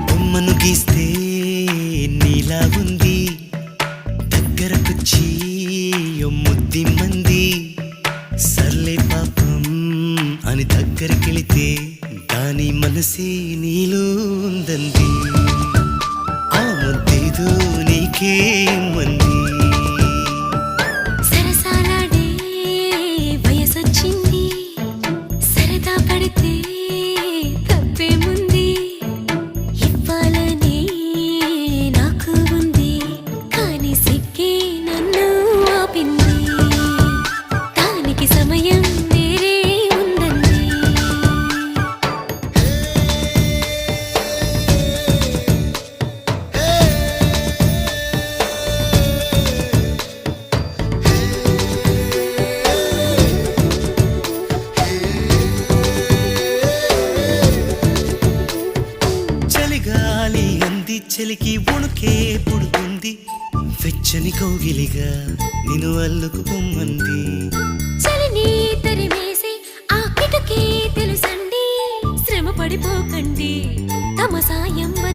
బొమ్మను గీస్తే నీలా ఉంది, దగ్గరకొచ్చి ముద్ది మంది, సర్లే పాపం అని దగ్గరికెళితే దాని మనసే నీలో ఉందంది. ఆ ముద్దేదో నీకే మంది. సరసాలాడే వయసొచ్చింది, సరదా పడితే తప్పేముంది, ఇవ్వాలని నాకు ఉంది, కానీ సిగ్గే నన్ను ఆపింది, దానికి సమయం వేరే ఉందండి. చలిగాలి అంది, చలికి వణుకే పుడుతుంది, వెచ్చని కౌగిలిగా నిన్ను అల్లుకుపోమంది. చలిని తరిమేసి ఆ కిటకే తెలుసండి, శ్రమ పడిపోకండి.